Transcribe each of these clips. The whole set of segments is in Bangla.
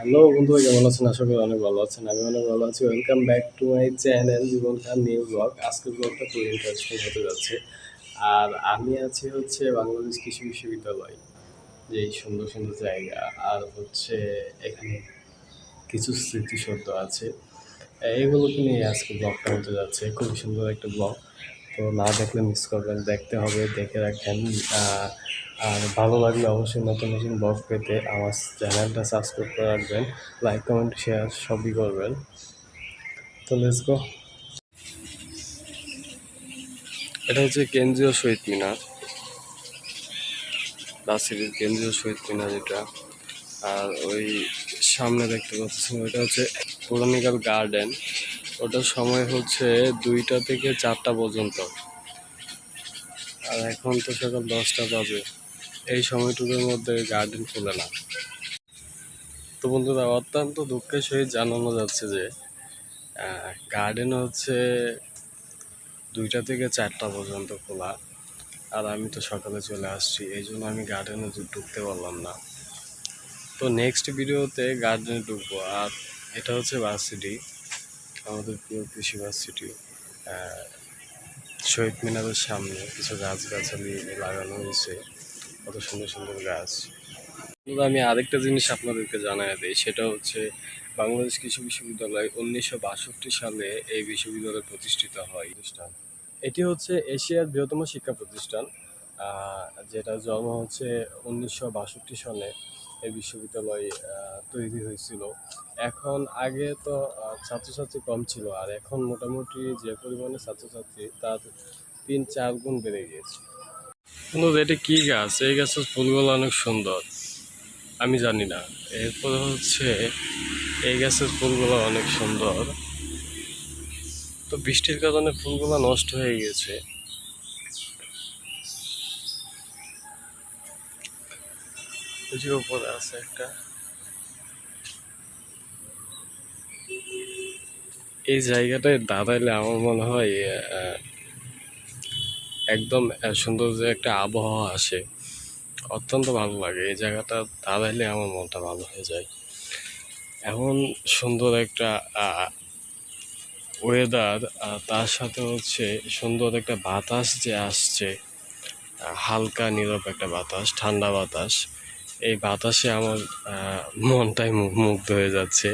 হ্যালো বন্ধু, কেমন আছেন? আশা করি অনেক ভালো আছেন। আমি অনেক ভালো আছি। Welcome back to my channel Jiban Khan new blog. আজকের ব্লগটা খুব ইন্টারেস্টিং হতে যাচ্ছে। আর আমি আছি হচ্ছে বাংলাদেশ কৃষি বিশ্ববিদ্যালয়, যে এই সুন্দর সুন্দর জায়গা আর হচ্ছে এখানে কিছু স্মৃতিসৌধ আছে। এইগুলোকে নিয়ে আজকে ব্লগটা হতে যাচ্ছে। খুবই সুন্দর একটা ব্লগ। তো না দেখলে মিস করবেন, দেখতে হবে, দেখে রাখেন। আর ভালো লাগলে অবশ্যই নতুন নতুন ব্লগ পেতে আমার চ্যানেলটা সাবস্ক্রাইব করে রাখবেন। লাইক, কমেন্ট, শেয়ার সবই করবেন। তো লেটস গো। এটা হচ্ছে কেন্দ্রীয় শহীদ মিনার, রাজশাহীর কেন্দ্রীয় শহীদ মিনার এটা। আর ওই সামনে দেখতে পাচ্ছেন ওইটা হচ্ছে বোটানিক্যাল গার্ডেন। ওটার সময় হচ্ছে 2টা থেকে 4টা পর্যন্ত। আর এখন তো সকাল 10টা বাজে। এই সময়টুকুর মধ্যে গার্ডেন খোলে না। তো বন্ধুরা, অত্যন্ত দুঃখের সহিত জানানো যাচ্ছে যে গার্ডেন হচ্ছে 2টা থেকে 4টা পর্যন্ত খোলা। আর আমি তো সকালে চলে আসছি, এই জন্য আমি গার্ডেনে ঢুকতে পারলাম না। তো নেক্সট ভিডিওতে গার্ডেনে ঢুকবো। আর এটা হচ্ছে ভার্সিটি, আমাদের প্রিয় কৃষি ভার্সিটি। শহীদ মিনারের সামনে কিছু গাছগাছালি লাগানো হয়েছে, কত সুন্দর সুন্দর গাছ। আমি আরেকটা জিনিস আপনাদেরকে জানাই দিই, সেটা হচ্ছে বাংলাদেশ কৃষি বিশ্ববিদ্যালয় 1962 সালে এই বিশ্ববিদ্যালয় প্রতিষ্ঠিত হয়। এটি হচ্ছে এশিয়ার বৃহত্তম শিক্ষা প্রতিষ্ঠান, যেটা জন্ম হচ্ছে 1962 সনে। এই বিশ্ববিদ্যালয় তৈরি হয়েছিল। এখন আগে তো ছাত্রছাত্রী কম ছিল, আর এখন মোটামুটি যে পরিমাণে ছাত্রছাত্রী তার 3-4 গুণ বেড়ে গিয়েছে। কিন্তু এটি কী গাছ? এই গাছের ফুলগুলো অনেক সুন্দর, আমি জানি না। এরপরে হচ্ছে এই গাছের ফুলগুলো অনেক সুন্দর। তো বৃষ্টির কারণে ফুলগুলো নষ্ট হয়ে গেছে। যে উপরে আছে একটা, এই জায়গাটায় দাঁড়াইলে আমার মনে হয় একদম সুন্দর যে একটা আবহাওয়া আসে, অত্যন্ত ভালো লাগে। এই জায়গাটা দাঁড়াইলে আমার মনটা ভালো হয়ে যায়। এমন সুন্দর একটা ওয়েদার, তার সাথে হচ্ছে সুন্দর একটা বাতাস যে আসছে, হালকা নীরব একটা বাতাস, ঠান্ডা বাতাস। এই বাতাসে আমার মনটাই মুগ্ধ হয়ে যাচ্ছে।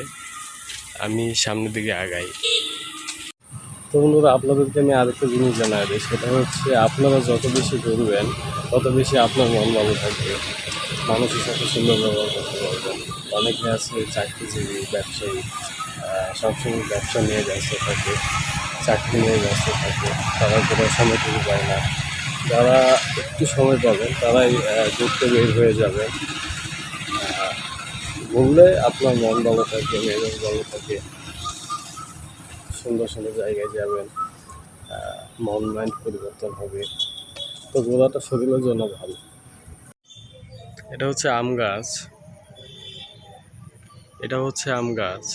আমি সামনের দিকে আগাই। তো বন্ধুরা, আপনাদেরকে আমি আরেকটা জিনিস জানাই দিই, সেটা হচ্ছে আপনারা যত বেশি ঘুরবেন তত বেশি আপনার মন ভালো থাকবে, মানুষের সাথে সুন্দর ব্যবহার করতে পারবেন। অনেকে আছে চাকরিজীবী, ব্যবসায়ী, সবসময় ব্যবসা নিয়ে ব্যস্ত থাকে, চাকরি নিয়ে ব্যস্ত থাকে, তারা কোনো সময়টুকু পায় না। যারা একটু সময় পাবেন তারাই ঘুরতে বের হয়ে যাবেন। ঘুরলে আপনার মন ভালো থাকবে, মেজাজ ভালো থাকে, সুন্দর সুন্দর জায়গায় যাবেন, মাইন্ড পরিবর্তন হবে। তো ঘোরাটা শরীরের জন্য ভালো। এটা হচ্ছে আম গাছ, এটা হচ্ছে আম গাছ।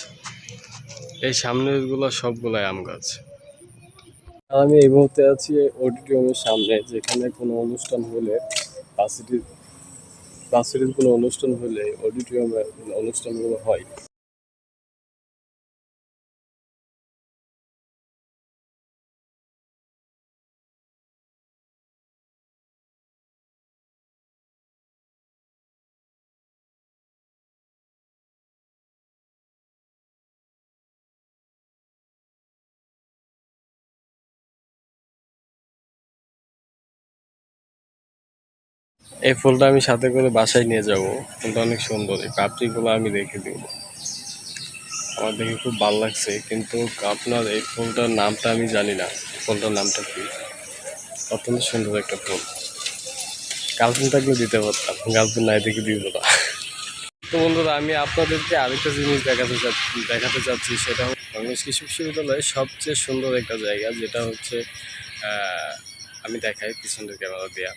এই সামনের গুলো সবগুলাই আম গাছ। আর আমি এই মুহূর্তে আছি অডিটোরিয়ামের সামনে, যেখানে কোনো অনুষ্ঠান হলে, ভার্সিটির ভার্সিটির কোনো অনুষ্ঠান হলে অডিটোরিয়ামে অনুষ্ঠানগুলো হয়। এই ফুলটা আমি সাথে করে বাসায় নিয়ে যাব। ফুলটা অনেক সুন্দর, এই পাপড়িগুলো আমি রেখে দেব। আমার দেখে খুব ভালো লাগছে, কিন্তু আপনার এই ফুলটার নামটা আমি জানি না, ফুলটার নামটা কি। অত্যন্ত সুন্দর একটা ফুল, গার্লফ্রেন্ড থাকলে দিতে পারতাম, গার্লফ্রেন্ড নাই দেখে দিব না। তো বন্ধুরা, আমি আপনাদেরকে আরেকটা জিনিস দেখাতে চাচ্ছি, সেটা হচ্ছে বাংলাদেশ কৃষি বিশ্ববিদ্যালয়ের সবচেয়ে সুন্দর একটা জায়গা, যেটা হচ্ছে আমি দেখাই পিছনের ক্যামেরা দেওয়া।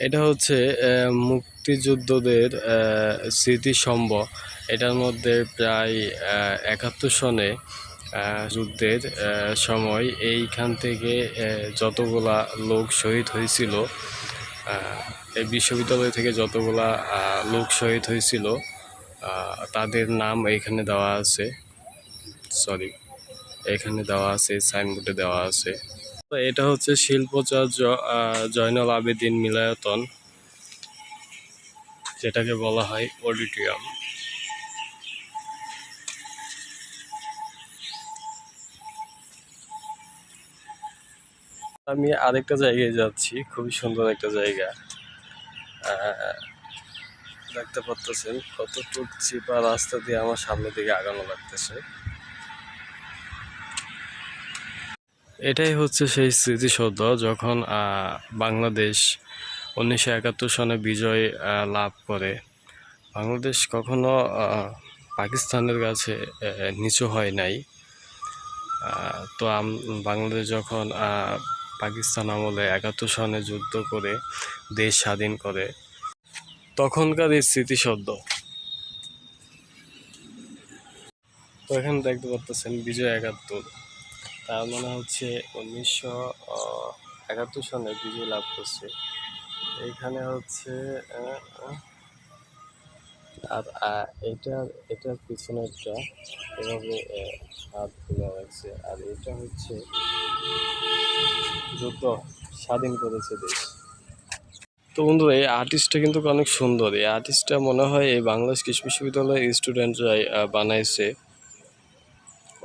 এটা হচ্ছে মুক্তিযোদ্ধাদের স্মৃতিস্তম্ভ। এটার মধ্যে প্রায় 71 সনে যুদ্ধের সময় এইখান থেকে যতগুলা লোক শহীদ হয়েছিল, এই বিশ্ববিদ্যালয় থেকে যতগুলা লোক শহীদ হয়েছিল, তাদের নাম এখানে দেওয়া আছে, সরি এখানে দেওয়া আছে, সাইনবোর্ডে দেওয়া আছে। তো এটা হচ্ছে শিল্পাচার্য জয়নুল আবেদিন মিলনায়তন, যেটাকে বলা হয় অডিটোরিয়াম। আমি আরেকটা জায়গায় যাচ্ছি, খুবই সুন্দর একটা জায়গা। আহ, দেখতে পাচ্ছেন কতটুক চিপা রাস্তা দিয়ে আমার সামনের দিকে আগানো লাগতেছে। এটাই হচ্ছে সেই স্মৃতিসৌধ, যখন বাংলাদেশ 1971 সনে বিজয় লাভ করে। বাংলাদেশ কখনো পাকিস্তানের কাছে নিচু হয় নাই। তো বাংলাদেশ যখন পাকিস্তান আমলে 71 সনে যুদ্ধ করে দেশ স্বাধীন করে, তখনকার এই স্মৃতিসৌধ। তো এখানে দেখতে পাচ্ছেন বিজয় 71, তার মানে হচ্ছে 1971 সনে বিজয় লাভ করছে। এইখানে হচ্ছে আর এটার পিছনেরটা এভাবে হাত খুলে রাখছে, আর এটা হচ্ছে যুদ্ধ স্বাধীন করেছে দেশ। তো বন্ধু, এই আর্টিস্টটা কিন্তু অনেক সুন্দর। এই আর্টিস্টটা মনে হয় এই বাংলাদেশ কৃষি বিশ্ববিদ্যালয়ের স্টুডেন্টরাই বানাইছে।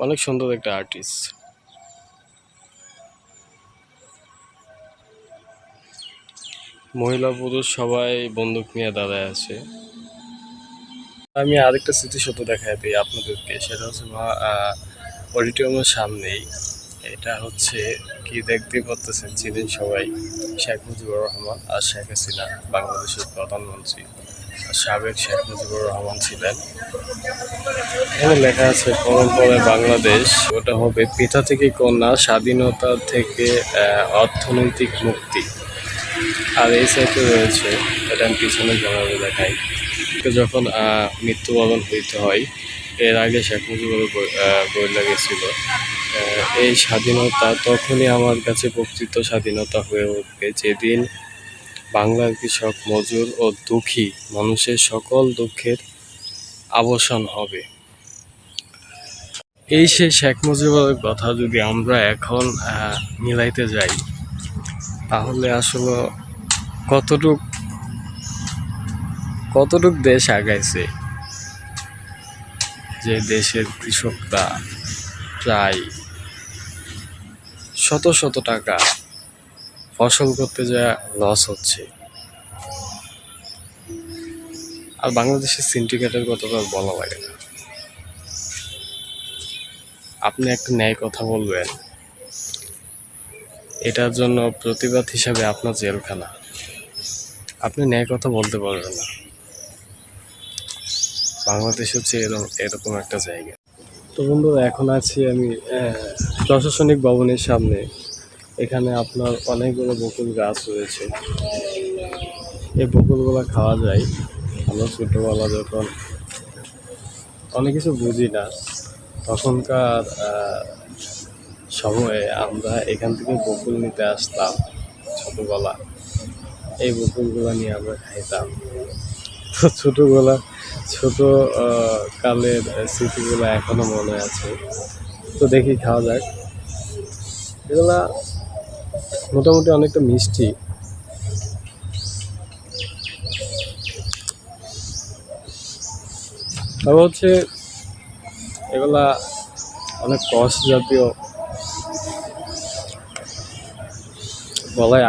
অনেক সুন্দর একটা আর্টিস্ট। মহিলা পুরুষ সবাই বন্দুক নিয়ে দাঁড়ায় আছে। আমি আরেকটা স্মৃতিসৌধ দেখাই দিই আপনাদেরকে, সেটা হচ্ছে অডিটোরিয়ামের সামনেই। এটা হচ্ছে কি দেখতে পাচ্ছেন, চিনেন সবাই, শেখ মুজিবুর রহমান আর শেখ হাসিনা, বাংলাদেশের প্রধানমন্ত্রী। সাবেক শেখ মুজিবুর রহমান ছিলেন। এখানে লেখা আছে পরম্পরায় বাংলাদেশ, ওটা হবে পিতা থেকে কন্যা, স্বাধীনতা থেকে অর্থনৈতিক মুক্তি। আর এই সাইডে রয়েছে, এটা আমি পিছনে জমাবে দেখাই, যখন মৃত্যুবরণ হইতে হয়। এর আগে শেখ মুজিবুর বইলা গেছিল, এই স্বাধীনতা তখনই আমার কাছে প্রকৃত স্বাধীনতা হয়ে উঠবে, যেদিন বাংলার কৃষক, মজুর ও দুঃখী মানুষের সকল দুঃখের অবসান হবে। এই সেই শেখ মুজিবের কথা যদি আমরা এখন মিলাইতে যাই, তাহলে আসলে কতটুক দেশ আগাইছে। যে দেশের কৃষকরা প্রায় শত শত টাকা ফসল করতে যা লস হচ্ছে। আর বাংলাদেশের সিন্ডিকেটের কথা তো আর বলা লাগে না। আপনি একটা ন্যায় কথা বলবেন, এটার জন্য প্রতিবাদ হিসাবে আপনার জেলখানা। আপনি ন্যায় কথা বলতে পারবেন না। বাংলাদেশ হচ্ছে এরকম একটা জায়গা। তো বন্ধুরা, এখন আছি আমি প্রশাসনিক ভবনের সামনে। এখানে আপনার অনেকগুলো বকুল গাছ রয়েছে। এই বকুলগুলো খাওয়া যায়। আমরা ছোটোবেলা যখন অনেক কিছু বুঝি না, তখনকার সময়ে আমরা এখান থেকে বকুল নিতে আসতাম ছোটোবেলা। এই বকুলগুলো নিয়ে আমরা খাইতাম। তো ছোট কালের স্মৃতিগুলো এখনো মনে আছে। তো দেখি খাওয়া যাক। এগুলা মোটামুটি অনেকটা মিষ্টি। তবে হচ্ছে এগুলা অনেক কষ জাতীয়, গলায়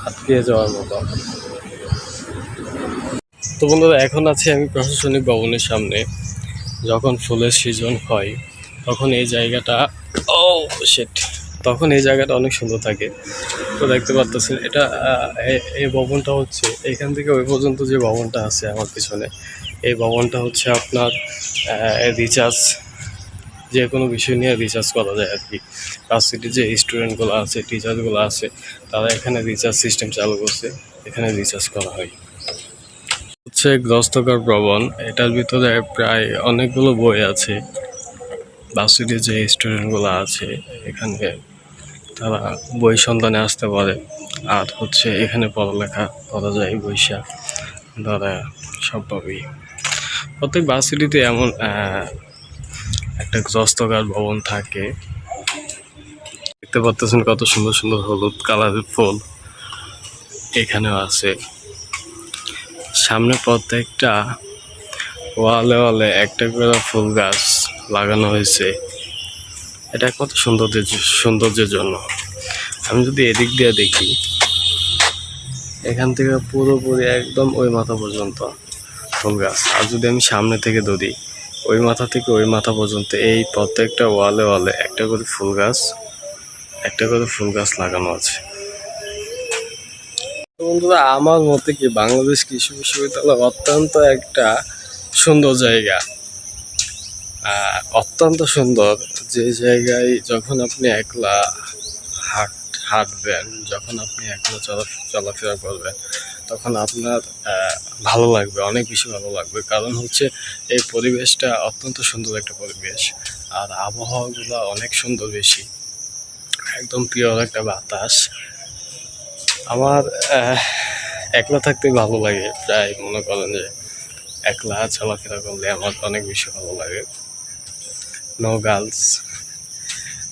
আটকে যাওয়ার মতো। তো বন্ধুরা, এখন আছি আমি প্রশাসনিক ভবনের সামনে। যখন ফুলের সিজন হয়, তখন এই জায়গাটা তখন এই জায়গাটা অনেক সুন্দর থাকে। তো দেখতে পাচ্ছেন, এটা এই ভবনটা হচ্ছে এখান থেকে ওই পর্যন্ত যে ভবনটা আছে আমার পিছনে, এই ভবনটা হচ্ছে আপনার রিচার্জ, যে কোনো বিষয় নিয়ে রিচার্জ করা যায় আর কি। ভার্সিটির যে স্টুডেন্টগুলো আছে, টিচারগুলো আছে, তারা এখানে রিচার্জ সিস্টেম চালু করছে, এখানে রিচার্জ করা হয়। হচ্ছে গ্রন্থাগার ভবন, এটার ভিতরে প্রায় অনেকগুলো বই আছে। ভার্সিটির যে স্টুডেন্টগুলো আছে এখানে, তারা বই সন্ধানে আসতে পারে। আর হচ্ছে এখানে পড়ালেখা করা যায় বৈশা দ্বারা সবভাবেই। প্রত্যেক ভার্সিটিতে এমন একটা গ্রস্তকার ভবন থাকে। দেখতে পাচ্ছেন কত সুন্দর সুন্দর হলুদ কালারের ফুল এখানেও আছে। সামনে প্রত্যেকটা ওয়ালে ওয়ালে একটা করে ফুল গাছ লাগানো হয়েছে। এটা কত সৌন্দর্যের জন্য। আমি যদি এদিক দিয়ে দেখি, এখান থেকে পুরোপুরি একদম ওই মাথা পর্যন্ত ফুল গাছ। আর যদি আমি সামনে থেকে ধরি, ওই মাথা থেকে ওই মাথা পর্যন্ত এই প্রত্যেকটা ওয়ালে ওয়ালে একটা করে ফুল গাছ লাগানো আছে। তো বন্ধুরা, আমার মতে কি বাংলাদেশ কৃষি বিশ্ববিদ্যালয় অত্যন্ত একটা সুন্দর জায়গা, অত্যন্ত সুন্দর। যে জায়গায় যখন আপনি একলা হাঁটবেন, যখন আপনি একলা চলাফেরা করবেন, তখন আপনার ভালো লাগবে, অনেক বেশি ভালো লাগবে। কারণ হচ্ছে এই পরিবেশটা অত্যন্ত সুন্দর একটা পরিবেশ, আর আবহাওয়াগুলো অনেক সুন্দর, বেশি একদম পিওর একটা বাতাস। আমার একলা থাকতে ভালো লাগে, প্রায় মনে করেন যে একলা চলাফেরা করলে আমার অনেক বেশি ভালো লাগে। নো গার্লস,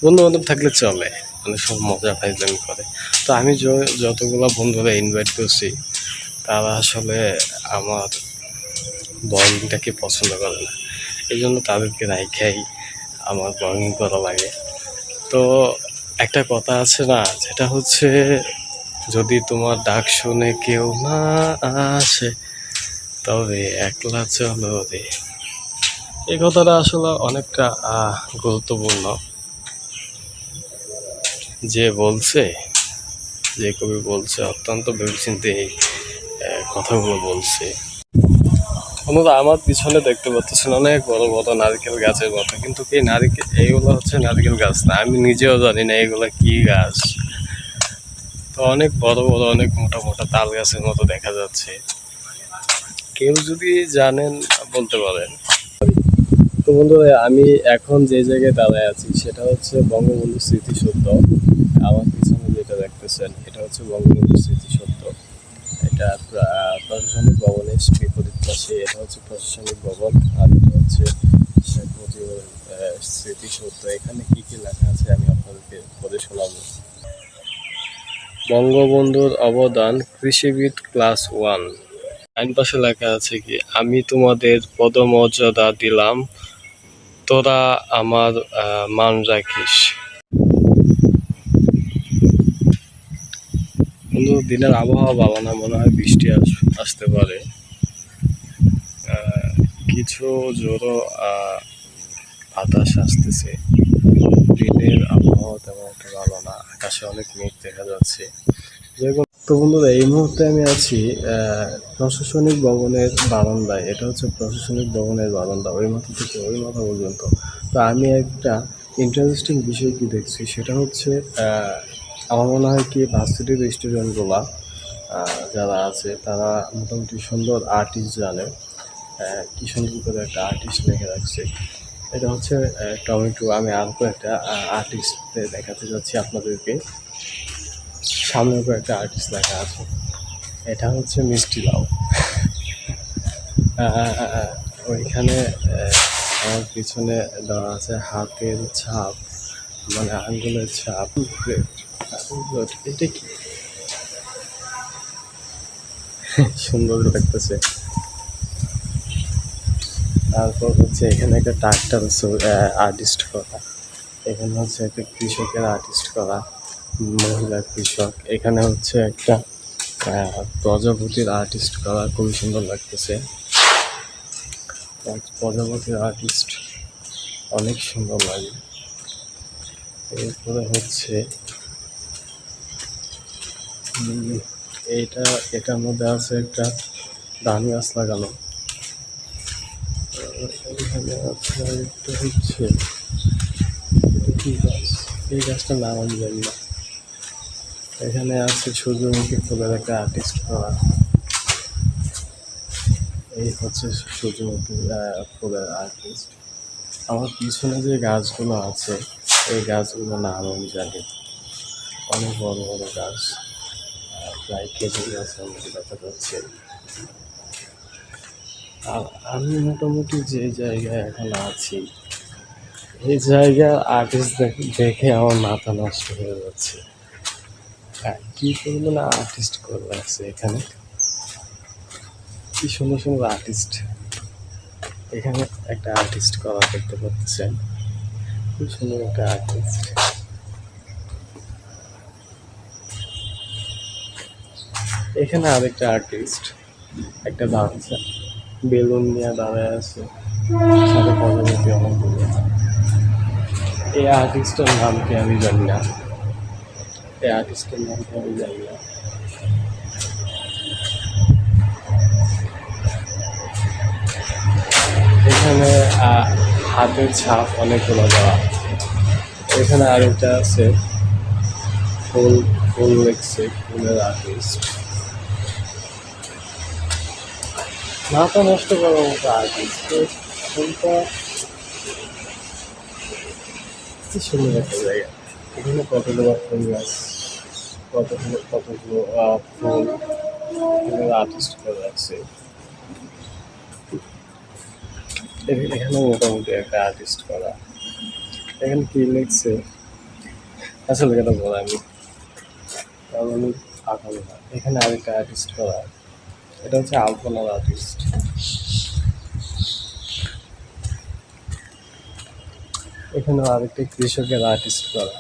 বন্ধু বান্ধব থাকলে চলে, অনেক সময় মজা ফাইজলামি করে। তো আমি যতগুলো বন্ধুরা ইনভাইট করছি, তারা আসলে আমার বন্ডিংটাকে পছন্দ করে না, এই জন্য তাদেরকে রাইখাই আমার বন্ডিং করা লাগে। তো একটা কথা আছে না, যেটা হচ্ছে, যদি তোমার ডাক শুনে কেউ না আসে, তবে একলা চলো রে। এই কথাটা আসলে অনেকটা গুরুত্বপূর্ণ। যে কবি বলছে, অত্যন্ত ভেবেচিন্তে এই কথাগুলো বলছে। বন্ধুরা, আমার পিছনে দেখতে পাচ্ছেন অনেক বড় বড় নারকেল গাছের মতো, কিন্তু এইগুলো হচ্ছে নারকেল গাছ না, আমি নিজেও জানি না এগুলো কি গাছ। তো অনেক বড় বড়, অনেক মোটা মোটা তাল গাছের মতো দেখা যাচ্ছে। কেউ যদি জানেন বলতে পারেন। তো বন্ধুরা, আমি এখন যে জায়গায় দাঁড়ায় আছি সেটা হচ্ছে বঙ্গবন্ধু স্মৃতিসৌধ। আমার পিছনে যেটা দেখতেছেন, এটা হচ্ছে বঙ্গবন্ধু স্মৃতিসৌধ। এটা প্রশাসনিক ভবনের বিপরীত পাশে, এটা হচ্ছে প্রশাসনিক ভবন, আর এটা হচ্ছে শেখ মুজিবুর স্মৃতিসৌধ। এখানে কি কি লেখা আছে আমি আপনাদেরকে পড়ে শোনাবো। বঙ্গবন্ধুর অবদান, কৃষিবিদ ক্লাস 1। ডাইন পাশে লেখা আছে কি, আমি তোমাদের পদমর্যাদা দিলাম, তোরা আমার মান রাখিস। কিন্তু দিনের আবহাওয়া ভালো না, মনে হয় বৃষ্টি আসতে পারে। কিছু জোরো বাতাস আসতেছে। দিনের আবহাওয়া তেমন একটা ভালো না, আকাশে অনেক মেঘ দেখা যাচ্ছে। তো বন্ধুরা, এই মুহূর্তে আমি আছি প্রশাসনিক ভবনের বারান্দায়। এটা হচ্ছে প্রশাসনিক ভবনের বারান্দা, ওই মাথা থেকে ওই মাথা পর্যন্ত। তো আমি একটা ইন্টারেস্টিং বিষয় কি দেখছি, সেটা হচ্ছে আমার মনে হয় কি ভার্সিটির স্টুডেন্টগুলা যারা আছে, তারা মোটামুটি সুন্দর আর্টিস্ট জানে। কি সুন্দর করে একটা আর্টিস্ট লেখে রাখছে। এটা হচ্ছে টমেটো। আমি আরও একটা আর্টিস্ট দেখাতে যাচ্ছি আপনাদেরকে। সামনে একটা আর্টিস্ট লেখা আছে, এটা হচ্ছে মিষ্টি লাউ। ওইখানে আমার পিছনে দেওয়া আছে হাতের ছাপ, মানে আঙ্গুলের ছাপ। এটা কি সুন্দর লাগতেছে। তারপর হচ্ছে এখানে একটা ট্রাক্টর আর্টিস্ট করা, এখানে হচ্ছে একটা কৃষকের আর্টিস্ট করা, মহিলা কৃষক। এখানে হচ্ছে একটা প্রজাপতির আর্টিস্ট করা, খুবই সুন্দর লাগতেছে। প্রজাপতির আর্টিস্ট অনেক সুন্দর লাগে। এরপরে হচ্ছে এটার মধ্যে আছে একটা ধান গাছ লাগানো। এখানে আছে একটা হচ্ছে কি গাছ, এই গাছটার নাম আমি জানি না। এখানে আছে সূর্যমুখী ফুলের একটা আর্টিস্ট করা। এই হচ্ছে সূর্যমুখী ফুলের আর্টিস্ট। আমার পিছনে যে গাছগুলো আছে, এই গাছগুলো নাম আমি জানি। অনেক বড় বড় গাছ, প্রায় খেজুর গাছের মধ্যে দেখা যাচ্ছে। আর আমি মোটামুটি যে জায়গায় এখন আছি, এই জায়গার আর্টিস্ট দেখে আমার মাথা নষ্ট হয়ে যাচ্ছে। কি পরিমাণে আর্টিস্ট করে রাখছে এখানে, কি সুন্দর সুন্দর আর্টিস্ট। এখানে একটা আর্টিস্ট করা দেখতে পাচ্ছেন, খুব সুন্দর একটা আর্টিস্ট। এখানে আরেকটা আর্টিস্ট, একটা বাচ্চা বেলুন নিয়ে দাঁড়ায় আছে, সাথে পরবর্তী অনেকগুলো। এই আর্টিস্টের নাম কি আমি জানি না, এই আর্টিস্টের নাম কি আমি জানি না। এখানে হাতের ছাপ অনেকগুলো দেওয়া। এখানে আরেকটা আছে, ফুল ফুল লেগছে, ফুলের আর্টিস্ট। মাথা নষ্ট করার মতো আর্টিস্ট। ফুলটা কি সুন্দর একটা জায়গা। এখানে কতগুলো ফুল গাছ, কতগুলো ফুল আর্টিস্ট করে রাখছে। এখানে মোটামুটি একটা আর্টিস্ট করা। এখানে কি লিখছে আসলে এটা বলা আমি, কারণ আমি আঁকানো না। এখানে আরেকটা আর্টিস্ট করা, এটা হচ্ছে আলপনার আর্টিস্ট। এখানেও আরেকটা কৃষকের আর্টিস্ট করা।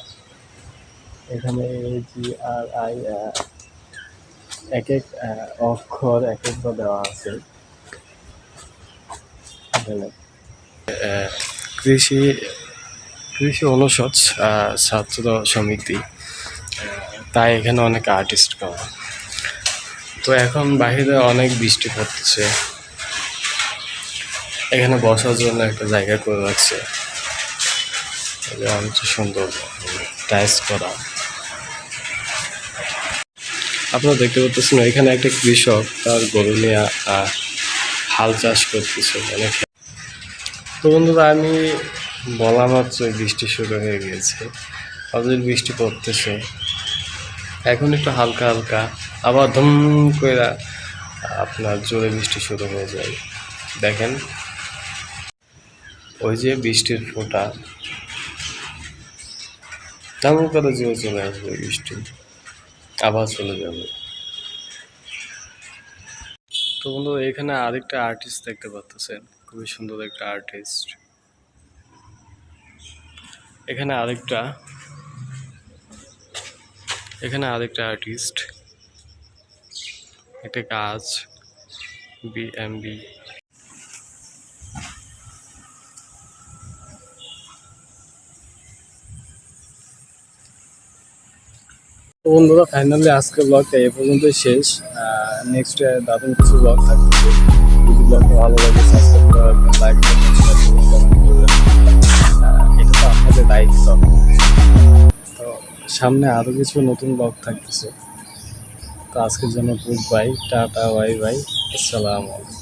এখানে AGRI এক এক অক্ষর এক একবার দেওয়া আছে। এখানে কৃষি কৃষি অনুষদ ছাত্র সমিতি, তাই এখানে অনেক আর্টিস্ট করা। তো এখন বাহিরে অনেক বৃষ্টি পড়তেছে, এখানে বসার জন্য একটা জায়গা করে রাখছে, অনেক সুন্দর টাইলস করা। আপনারা দেখতে পাচ্ছেন এখানে একটা কৃষক তার গরু নিয়ে হাল চাষ করতেছে। অনেক তো বন্ধুরা, আমি বলা মাত্রই বৃষ্টি শুরু হয়ে গিয়েছে, অবশ্যই বৃষ্টি পড়তেছে। এখন একটু হালকা হালকা, আবার ধুম করে আপনার জোরে বৃষ্টি শুরু হয়ে যায়। দেখেন ওই যে বৃষ্টির ফোঁটা, তেমন করে জোরে চলে আসবে বৃষ্টি, আবার চলে যাবে। তো বন্ধু, এখানে আরেকটা আর্টিস্ট দেখতে পাচ্ছেন, খুবই সুন্দর একটা আর্টিস্ট। এখানে আরেকটা আর্টিস্ট, একটা কাজ BMB। বন্ধুরা, ফাইনালি আজকের ব্লগটা এ পর্যন্তই শেষ। নেক্সট দারুণ কিছু ব্লগ থাকবে। যদি ব্লগটা ভালো লাগে সাবস্ক্রাইব করবেন, লাইক করবেন, কমেন্ট করবেন। এটা তো আপনাদের দায়িত্ব। তো সামনে আরও কিছু নতুন ব্লগ থাকতেছে। তো আজকের জন্য good bye, tata, bye bye, আসসালামু আলাইকুম।